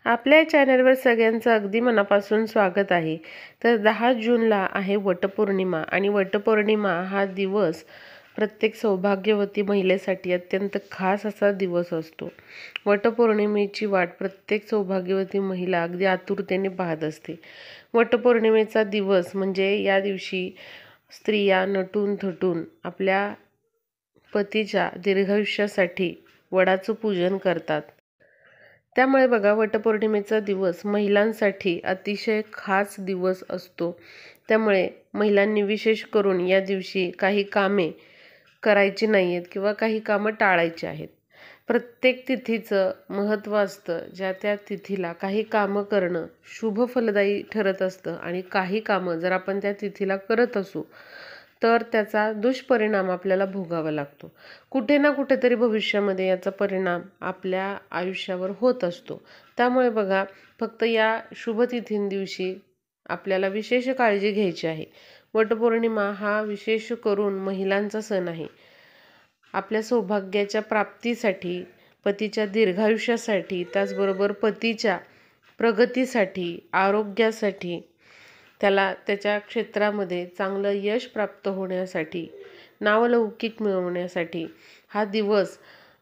आपल्या चॅनलवर सगळ्यांचं अगदी मनापासून स्वागत आहे। तर 10 जूनला आहे वटपौर्णिमा आणि वटपौर्णिमा हा दिवस प्रत्येक सौभाग्यवती महिलेसाठी अत्यंत खास असा दिवस असतो। वटपौर्णिमेची वाट प्रत्येक सौभाग्यवती महिला अगदी आतुरतेने पाहत असते। वटपौर्णिमेचा दिवस म्हणजे या दिवशी स्त्रिया नटून थटून आपल्या पतीच्या दीर्घायुष्यासाठी वडाचं पूजन करतात। त्यामुळे बघा, वटपौर्णिमेचा दिवस महिलांसाठी अतिशय खास दिवस असतो। त्यामुळे महिलांनी विशेष करून या दिवशी काही कामे करायची नाही आहेत किंवा काही कामं टाळायची आहेत। प्रत्येक तिथीचं महत्त्व असतं। ज्या त्या तिथीला काही कामं करणं शुभ फलदायी ठरत असतं आणि काही कामं जर आपण त्या तिथीला करत असू तर त्याचा दुष्परिणाम आपल्याला भोगावा लागतो। कुठे ना कुठेतरी भविष्यामध्ये याचा परिणाम आपल्या आयुष्यावर होत असतो। त्यामुळे बघा, फक्त या शुभतिथींदिवशी आपल्याला विशेष काळजी घ्यायची आहे। वटपौर्णिमा हा विशेष करून महिलांचा सण आहे। आपल्या सौभाग्याच्या प्राप्तीसाठी, पतीच्या दीर्घायुष्यासाठी, त्याचबरोबर पतीच्या प्रगतीसाठी, आरोग्यासाठी, त्याला त्याच्या क्षेत्रामध्ये चांगलं यश प्राप्त होण्यासाठी, नावलौकिक मिळवण्यासाठी हा दिवस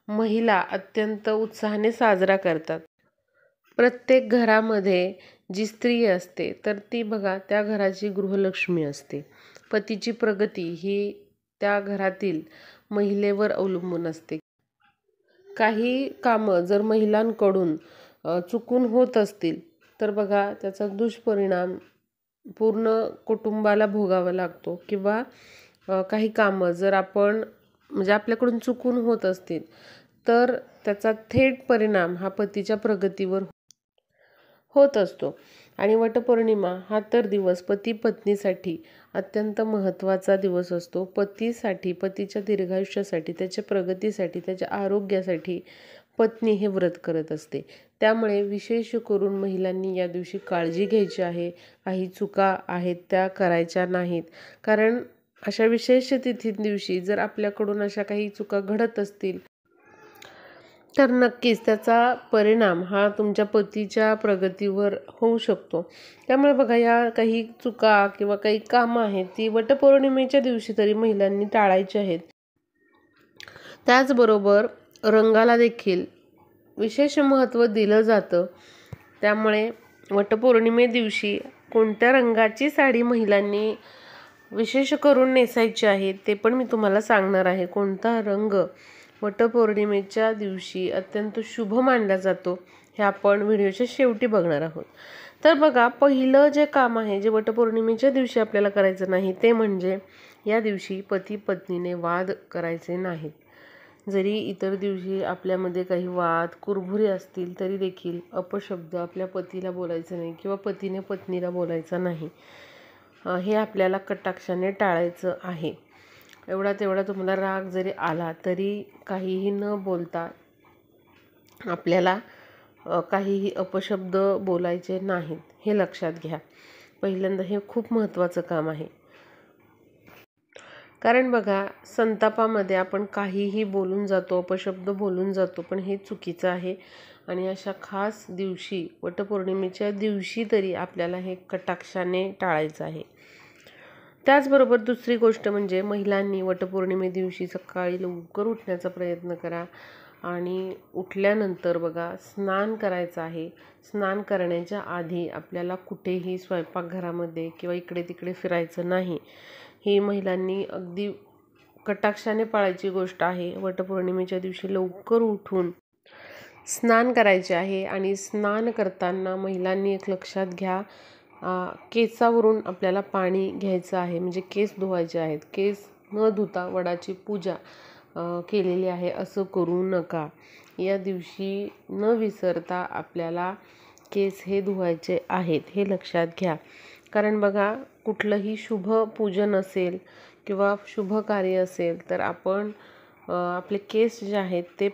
महिला अत्यंत उत्साहाने साजरा करतात। प्रत्येक घरामध्ये जी स्त्री असते तर ती बघा त्या घराची गृहलक्ष्मी असते। पतीची प्रगती ही त्या घरातील महिलेवर अवलंबून असते। काही कामं जर महिलांकडून चुकून होत असतील तर बघा त्याचा दुष्परिणाम पूर्ण कुटुंबाला भोगावा लागतो। किंवा काही कामं जर आपण म्हणजे आपल्याकडून चुकून होत असतील तर त्याचा थेट परिणाम हा पतीच्या प्रगतीवर होत असतो। आणि वटपौर्णिमा हा तर दिवस पती पत्नीसाठी अत्यंत महत्त्वाचा दिवस असतो। पतीसाठी, पतीच्या दीर्घायुष्यासाठी, त्याच्या प्रगतीसाठी, त्याच्या आरोग्यासाठी पत्नी हे व्रत करत असते। त्यामुळे विशेष करून महिलांनी या दिवशी काळजी घ्यायची आहे। काही चुका आहेत त्या करायच्या नाहीत। कारण अशा विशेष तिथींदिवशी जर आपल्याकडून अशा काही चुका घडत असतील तर नक्कीच त्याचा परिणाम हा तुमच्या पतीच्या प्रगतीवर होऊ शकतो। त्यामुळे बघा, या काही चुका किंवा काही कामं आहेत ती वटपौर्णिमेच्या दिवशी तरी महिलांनी टाळायची आहेत। त्याचबरोबर रंगाला देखील विशेष महत्त्व दिलं जातं। त्यामुळे वटपौर्णिमेदिवशी कोणत्या रंगाची साडी महिलांनी विशेष करून नेसायची आहे ते पण मी तुम्हाला सांगणार आहे। कोणता रंग वटपौर्णिमेच्या दिवशी अत्यंत शुभ मानला जातो हे आपण व्हिडिओच्या शेवटी बघणार आहोत। तर बघा, पहिलं जे काम आहे जे वटपौर्णिमेच्या दिवशी आपल्याला करायचं नाही ते म्हणजे या दिवशी पती पत्नीने वाद करायचे नाहीत। जरी इतर दिवशी आपल्यामध्ये काही वाद कुरबुरे असतील तरी देखील अपशब्द आपल्या पतीला बोलायचं नाही किंवा पतीने पत्नीला बोलायचं नाही। हे आपल्याला कटाक्षाने टाळायचं आहे। एवढा तेवढा तुम्हाला राग जरी आला तरी काहीही न बोलता आपल्याला काहीही अपशब्द बोलायचे नाहीत, हे लक्षात घ्या। पहिल्यांदा हे खूप महत्त्वाचं काम आहे। कारण बघा, संतापामध्ये आपण काहीही बोलून जातो, अपशब्द बोलून जातो, पण हे चुकीचं आहे। आणि अशा खास दिवशी, वटपौर्णिमेच्या दिवशी तरी आपल्याला हे कटाक्षाने टाळायचं आहे। त्याचबरोबर दुसरी गोष्ट म्हणजे महिलांनी वटपौर्णिमेदिवशी सकाळी लवकर उठण्याचा प्रयत्न करा आणि उठल्यानंतर बघा स्नान करायचं आहे। स्नान करण्याच्या आधी आपल्याला कुठेही स्वयंपाकघरामध्ये किंवा इकडे तिकडे फिरायचं नाही। ही महिलांनी अगदी कटाक्षाने पाळायची गोष्ट आहे। वटपौर्णिमेच्या दिवशी लवकर उठून स्नान करायचे आहे आणि स्नान करताना महिलांनी एक लक्षात घ्या, केसावरून आपल्याला पाणी घ्यायचं आहे, म्हणजे केस धुवायचे आहेत। केस न धुता वडाची पूजा केलेली आहे असं करू नका। या दिवशी न विसरता आपल्याला केस हे धुवायचे आहेत, हे लक्षात घ्या। कारण बघा, कुठलंही शुभ पूजन असेल किंवा शुभ कार्य असेल तर आपण आपले केस जे आहेत ते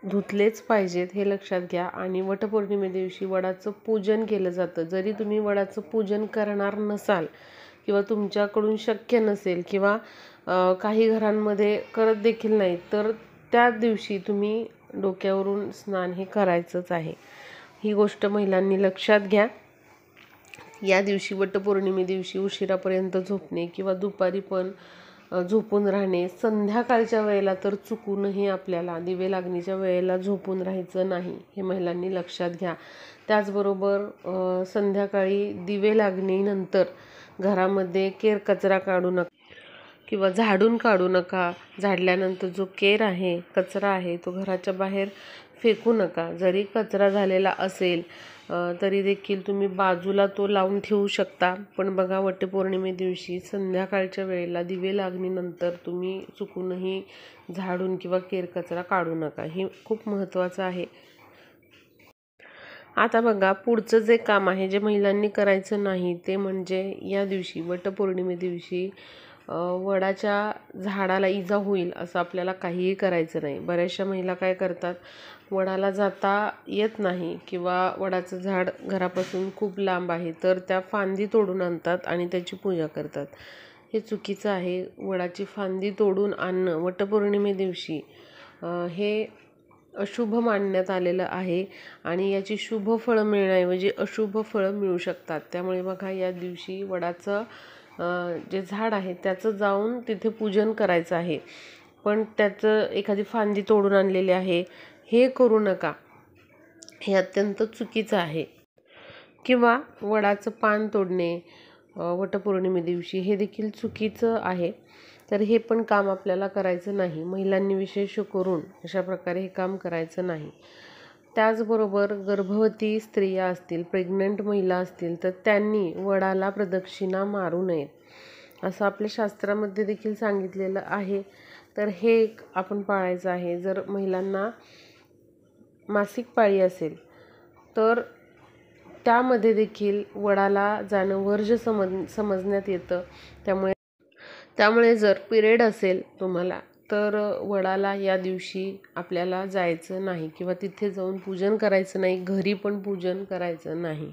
धुतलेच पाहिजेत, हे लक्षात घ्या। आणि वटपौर्णिमेदिवशी वडाचं पूजन केलं जातं। जरी तुम्ही वडाचं पूजन करणार नसाल किंवा तुमच्याकडून शक्य नसेल किंवा काही घरांमध्ये करत देखील नाही तर त्या दिवशी तुम्ही डोक्यावरून स्नान हे करायचंच आहे, ही गोष्ट महिलांनी लक्षात घ्या. या दिवशी वटपौर्णिमे दिवशी उशिरापर्यंत झोपणे किंवा दुपारी पण झोपून राहणे, संध्याकाळच्या वेळेला तर चुकूनही आपल्याला दिवे लागणीच्या वेळेला झोपून राहायचं नाही, हे महिलांनी लक्षात घ्या. त्याचबरोबर संध्याकाळी दिवे लागणीनंतर घरामध्ये केर कचरा काढू नका किंवा झाडून काढू नका. झाडल्यानंतर जो केर आहे, कचरा आहे, तो घराच्या बाहेर फेकू नका. जरी कचरा झालेला असेल तरी देखील तुम्ही बाजूला तो लावून ठेवू शकता. पण बघा, वटपौर्णिमे दिवशी संध्याकाळच्या वेळेला दिवे लागणीनंतर तुम्ही चुकूनही झाडून किंवा केर कचरा काढू नका. हे खूप महत्त्वाचं आहे. आता बघा, पुढचं जे काम आहे जे महिलांनी करायचं नाही ते म्हणजे या दिवशी वटपौर्णिमे दिवशी वडाच्या झाडाला इजा होईल असं आपल्याला काहीही करायचं नाही. बऱ्याचशा महिला काय करतात, वडाला जाता येत नाही किंवा वडाचं झाड घरापासून खूप लांब आहे तर त्या फांदी तोडून आणतात आणि त्याची पूजा करतात. हे चुकीचं आहे. वडाची फांदी तोडून आणणं वटपौर्णिमे दिवशी हे अशुभ मानण्यात आलेलं आहे आणि याची शुभ फळं मिळण्याऐवजी अशुभ फळं मिळू शकतात. त्यामुळे बघा, या दिवशी वडाचं जे झाड आहे त्याचं जाऊन तिथे पूजन करायचं आहे. पण त्याचं एखादी फांदी तोडून आणलेली आहे हे करू नका. हे अत्यंत चुकीचं आहे. किंवा वडाचं पान तोडणे वटपौर्णिमे दिवशी हे देखील चुकीचं आहे. तर हे पण काम आपल्याला करायचं नाही. महिलांनी विशेष करून अशा प्रकारे हे काम करायचं नाही. त्याचबरोबर गर्भवती स्त्रिया असतील, प्रेग्नंट महिला असतील तर त्यांनी वडाला प्रदक्षिणा मारू नयेत असं आपल्या शास्त्रामध्ये देखील सांगितलेलं आहे. तर हे एक आपण पाळायचं आहे. जर महिलांना मासिक पाळी असेल तर त्यामध्ये देखील वडाला जाणं वर्ज्य समजण्यात येतं. त्यामुळे जर पिरियड असेल तुम्हाला तर वडाला या दिवशी आपल्याला जायचं नाही किंवा तिथे जाऊन पूजन करायचं नाही. घरी पण पूजन करायचं नाही,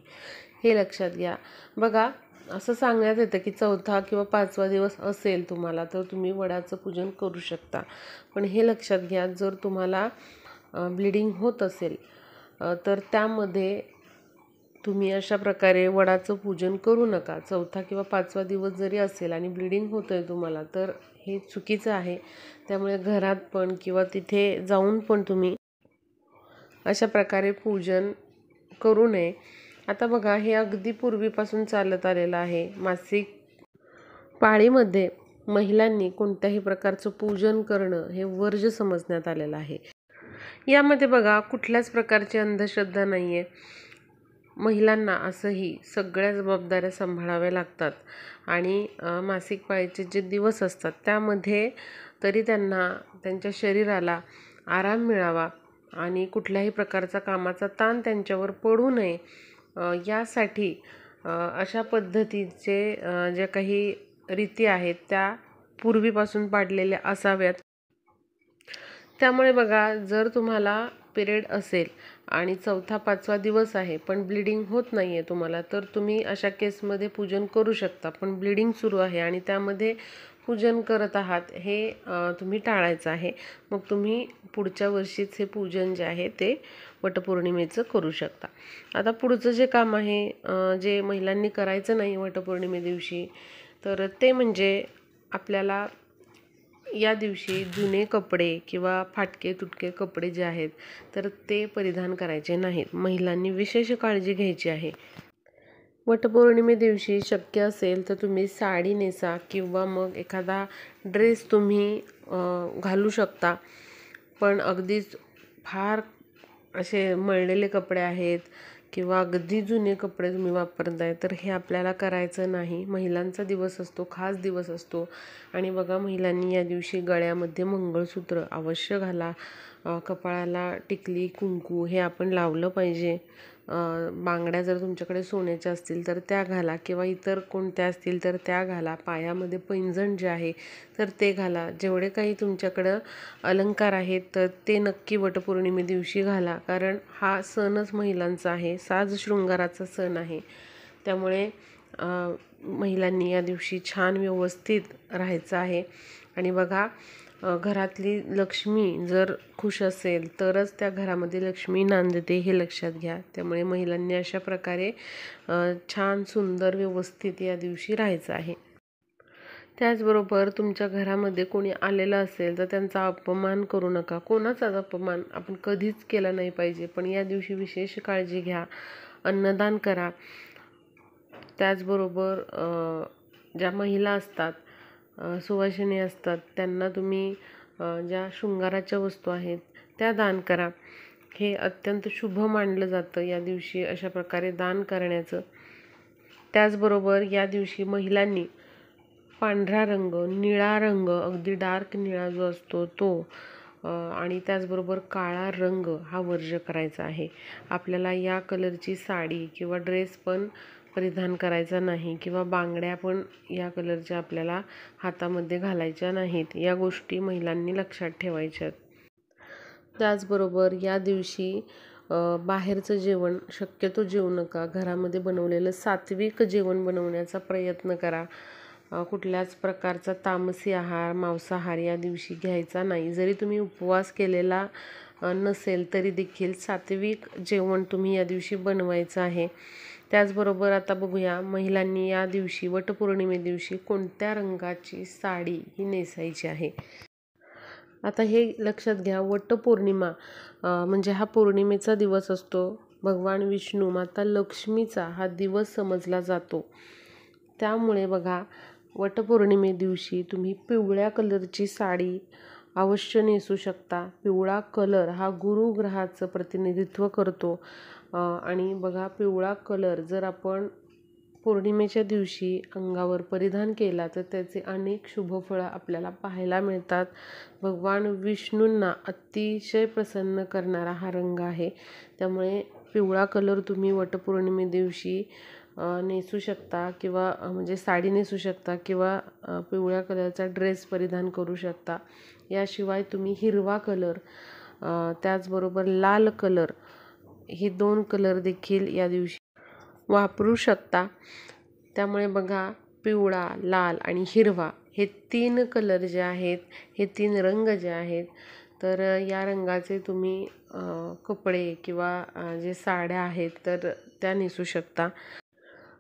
हे लक्षात घ्या. बघा, असं सांगण्यात येतं की 4था किंवा 5वा दिवस असेल तुम्हाला तर तुम्ही वडाचं पूजन करू शकता. पण हे लक्षात घ्या, जर तुम्हाला ब्लिडिंग होत असेल तर त्यामध्ये तुम्ही अशा प्रकारे वडाचं पूजन करू नका. 4था किंवा 5वा दिवस जरी असेल आणि ब्लिडिंग होतं आहे तुम्हाला तर हे चुकीचं आहे. त्यामुळे घरात पण किंवा तिथे जाऊन पण तुम्ही अशा प्रकारे पूजन करू नये. आता बघा, हे अगदी पूर्वीपासून चालत आलेलं आहे. मासिक पाळीमध्ये महिलांनी कोणत्याही प्रकारचं पूजन करणं हे वर्ज्य समजण्यात आलेलं आहे. यामध्ये बघा, कुठल्याच प्रकारची अंधश्रद्धा नाही आहे. महिलांना असंही सगळ्या जबाबदाऱ्या सांभाळाव्या लागतात आणि मासिक पाळीचे जे दिवस असतात त्यामध्ये तरी त्यांना त्यांच्या शरीराला आराम मिळावा आणि कुठल्याही प्रकारचा कामाचा ताण त्यांच्यावर पडू नये यासाठी अशा पद्धतीचे ज्या काही रीती आहेत त्या पूर्वीपासून पाडलेल्या असाव्यात. त्यामुळे बघा, जर तुम्हाला पिरियड असेल आणि 4था 5वा दिवस आहे पण ब्लिडिंग होत नाही आहे तुम्हाला तर तुम्ही अशा केसमध्ये पूजन करू शकता. पण ब्लिडिंग सुरू आहे आणि त्यामध्ये पूजन करत आहात हे तुम्ही टाळायचं आहे. मग तुम्ही पुढच्या वर्षीच हे पूजन जे आहे ते वटपौर्णिमेचं करू शकता. आता पुढचं जे काम आहे जे महिलांनी करायचं नाही वटपौर्णिमे दिवशी तर ते म्हणजे आपल्याला या दिवशी जुने कपडे किंवा फाटके तुटके कपडे जे आहेत तर ते परिधान करायचे नाहीत. महिलांनी विशेष काळजी घ्यायची आहे. वटपौर्णिमे दिवशी शक्य असेल तर तुम्ही साडी नेसा किंवा मग एखादा ड्रेस तुम्ही घालू शकता. पण अगदीच फार असे मळलेले कपडे आहेत किंवा अगदी जुने कपडे तुम्ही वापरताय तर हे आपल्याला करायचं नाही. महिलांचा दिवस असतो, खास दिवस असतो आणि बघा, महिलांनी या दिवशी गळ्यामध्ये मंगळसूत्र अवश्य घाला. कपाळाला टिकली, कुंकू हे आपण लावलं पाहिजे. बांगड्या जर तुमच्याकडे सोन्याच्या असतील तर त्या घाला किंवा इतर कोणत्या असतील तर त्या घाला. पायामध्ये पैंजण जे आहे तर ते घाला. जेवढे काही तुमच्याकडं अलंकार आहेत तर ते नक्की वटपौर्णिमे दिवशी घाला. कारण हा सणच महिलांचा आहे, साज शृंगाराचा सण आहे. त्यामुळे महिलांनी या दिवशी छान व्यवस्थित राहायचं आहे. आणि बघा, घरातली लक्ष्मी जर खुश असेल तरच त्या घरामध्ये लक्ष्मी नांदते हे लक्षात घ्या. त्यामुळे महिलांनी अशा प्रकारे छान सुंदर व्यवस्थित या दिवशी राहायचं आहे. त्याचबरोबर तुमच्या घरामध्ये कोणी आलेलं असेल तर त्यांचा अपमान करू नका. कोणाचाच अपमान आपण कधीच केला नाही पाहिजे. पण या दिवशी विशेष काळजी घ्या. अन्नदान करा. त्याचबरोबर ज्या महिला असतात, सुवासिनी असतात, त्यांना तुम्ही ज्या शृंगाराच्या वस्तू आहेत त्या दान करा. हे अत्यंत शुभ मानलं जातं या दिवशी अशा प्रकारे दान करण्याचं. त्याचबरोबर या दिवशी महिलांनी पांढरा रंग, निळा रंग, अगदी डार्क निळा जो असतो तो आणि त्याचबरोबर काळा रंग हा वर्ज्य करायचा आहे. आपल्याला या कलरची साडी किंवा ड्रेस पण परिधान करायचा नाही किंवा बांगड्या पण या कलरच्या आपल्याला हातामध्ये घालायच्या नाहीत. या गोष्टी महिलांनी लक्षात ठेवायच्यात. त्याचबरोबर या दिवशी बाहेरचं जेवण शक्यतो जेवू नका. घरामध्ये बनवलेलं सात्विक जेवण बनवण्याचा प्रयत्न करा. कुठल्याच प्रकारचा तामसी आहार, मांसाहार या दिवशी घ्यायचा नाही. जरी तुम्ही उपवास केलेला नसेल तरी देखील सात्विक जेवण तुम्ही या दिवशी बनवायचं आहे. त्याचबरोबर आता बघूया महिलांनी या दिवशी वटपौर्णिमे दिवशी कोणत्या रंगाची साडी ही नेसायची आहे. आता हे लक्षात घ्या, वटपौर्णिमा म्हणजे हा पौर्णिमेचा दिवस असतो. भगवान विष्णू, माता लक्ष्मीचा हा दिवस समजला जातो. त्यामुळे बघा, वटपौर्णिमे दिवशी तुम्ही पिवळ्या कलरची साडी अवश्य नेसू शकता. पिवळा कलर हा गुरुग्रहाचं प्रतिनिधित्व करतो आणि बघा, पिवळा कलर जर आपण पौर्णिमेच्या दिवशी अंगावर परिधान केला तर त्याचे अनेक शुभफळं आपल्याला पाहायला मिळतात. भगवान विष्णूंना अतिशय प्रसन्न करणारा हा रंग आहे. त्यामुळे पिवळा कलर तुम्ही वटपौर्णिमे दिवशी नेसू शकता किंवा म्हणजे साडी नेसू शकता किंवा पिवळ्या कलरचा ड्रेस परिधान करू शकता. याशिवाय तुम्ही हिरवा कलर, त्याचबरोबर लाल कलर, हे 2 कलर देखील या दिवशी वापरू शकता. त्यामुळे बघा, पिवळा, लाल आणि हिरवा हे 3 कलर जे आहेत, हे 3 रंग जे आहेत, तर या रंगाचे तुम्ही कपडे किंवा जे साड्या आहेत तर त्या नेसू शकता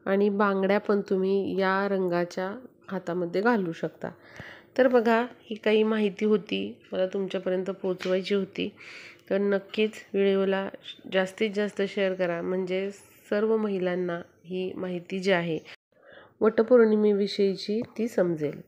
आणि बांगड्या पण तुम्ही या रंगाच्या हातामध्ये घालू शकता. तर बघा, ही काही माहिती होती, मला तुमच्यापर्यंत पोचवायची होती. तर नक्कीच व्हिडिओला जास्तीत जास्त शेअर करा, म्हणजे सर्व महिलांना ही माहिती जी आहे वटपौर्णिमेविषयीची ती समजेल.